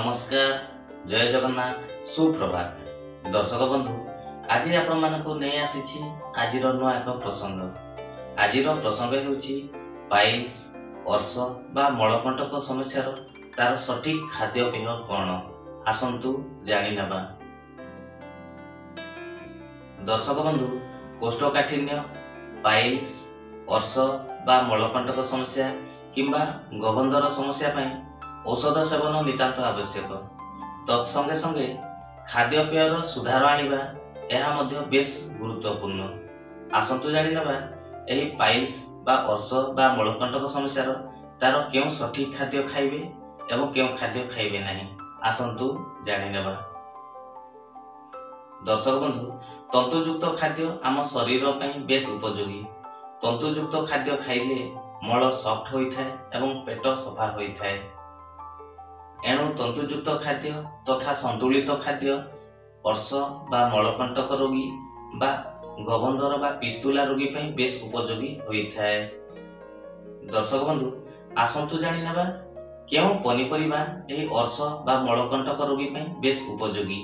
नमस्कार, जय जगन्नाथ, सुप्रभात। दर्शक बंधु, आज आपण मानकु नै आसीछि आजिर नुआ एक प्रसंग। आजिर प्रसंग हेउछि पाइल्स, अर्श बा मलकंटक समस्यार तार सठिक खाद्यपेय कौन। आसंतु जानि नेबा। दर्शक बंधु, कोष्ठकाठिन्य, पाइल्स, अर्श बा मलकंटक समस्या किंबा गबंधर समस्या पई औषध सेवन नितांत आवश्यक। तत्संगे संगे खाद्यपेयर सुधार आनिबा यह मध्य बेस गुरुत्वपूर्ण। आसंतु जानि नेबा एही पाइल्स बा अर्श बा मलकंटक समस्यार तार केउ सठिक खाद्य खाइबे एवं केउ खाद्य खाइबे नाही। आसंतु जानि नेबा। दर्शक बंधु, तंतुयुक्त खाद्य आम शरीर पई बेस उपयोगी। तंतुयुक्त खाद्य खाइले मल सॉफ्ट होइथाय एवं पेट सफा होइथाय। एणु तंतुयुक्त खाद्य तथा संतुलित खाद्य अर्श बा मलकंटक रोगी बा गबंधर बा पिस्तुला रोगी पई बेस उपयोगी होइथाय। दर्शक बंधु, आसंतु जानि नेबा केउ पनिपरिबा एही अर्श बा मलकंटक रोगी पई बेस उपयोगी।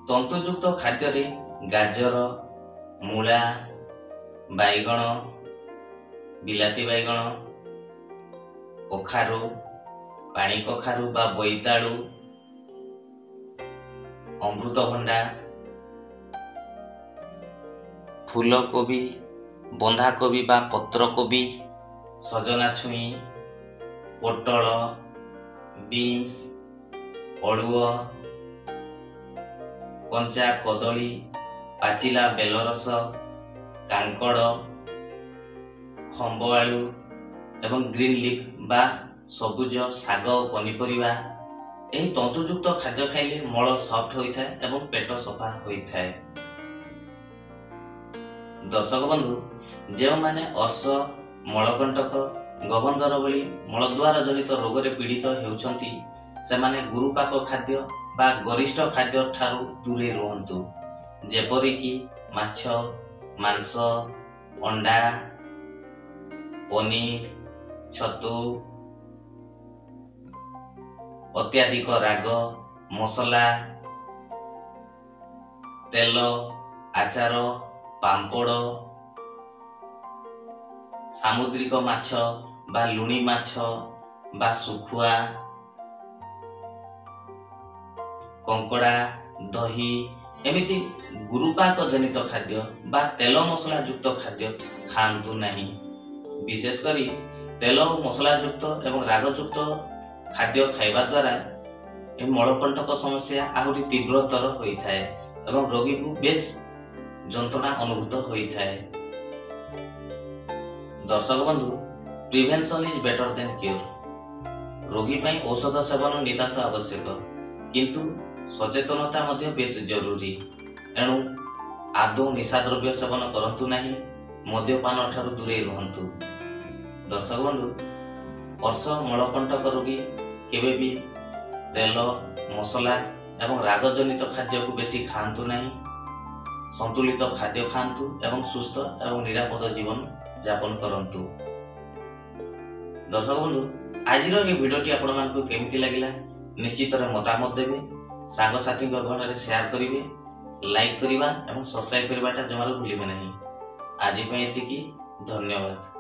तंतुयुक्त खाद्य रे गाजर, मूला, बैगण, बिलाती बैगण, कखारू, पानी कखारू बा बोईतालू, अमृतभंडा, फूलकोबी, बंधाकोबी बा पत्रकोबी, सजना छुई, पोटल, बीन्स, अळुओ, कंचा कदली, पाचिला बेलरस, कांकड़, खंब आलू एवं ग्रीन लीफ बा सबुज साग पनिपरिबा एही तंतुयुक्त खाद्य खाइले मल सॉफ्ट होइथाय एवं पेट सफा होइथाय। दर्शक बंधु, जे माने अर्श, मलकंटक, गबंधर भली मलद्वार जनित रोग रे पीड़ित हेउछंती सेमाने गुरुपाक खाद्य बा गरिष्ठ खाद्य ठारू दूरे रहंतु। जेपरि कि माछ, मांस, अंडा, पनीर, छतु, अत्याधिक राग, मसला, तेल, आचार, पांपड़, सामुद्रिक माछ बा लुणी माछ बा सुखुआ, कंकड़ा, दही एमिति गुरुपाक जनित खाद्य बा तेल मसला युक्त खाद्य खांतु नहीं। विशेष करी तेल और मसला युक्त एवं रागयुक्त खाद्य खाइबा द्वारा मलकंटक समस्या आहुरी तीव्रतर होइथाय एवं रोगी को बेस जंत्रणा अनुभूत होइथाय। दर्शक बंधु, prevention is better than cure. रोगी पई औषध सेवन नितांत आवश्यक, किंतु सचेतनता मध्य बेस जरूरी। एणु आदौ निशा द्रव्य सेवन करंतु नहीं, मद्यपान ठारू दूरे रहंतु। दर्शक बंधु, अर्श मलकंटक रोगी केबे भी तेल, मसला एवं रागजनित खाद्य को बेसी खांतु नहीं। संतुलित खाद्य खांतु एवं सुस्थ एवं निरापद जीवन यापन करंतु। दर्शक बंधु, आजिर ये वीडियोटी आपण मानकु केमिति लागिला निश्चित रे मतामत देबे, सांग साथी गण रे शेयर करिवे, लाइक करिवा एवं सब्सक्राइब करिवाटा जमारो भूलिबे नहीं। आज पई एतिकी, धन्यवाद।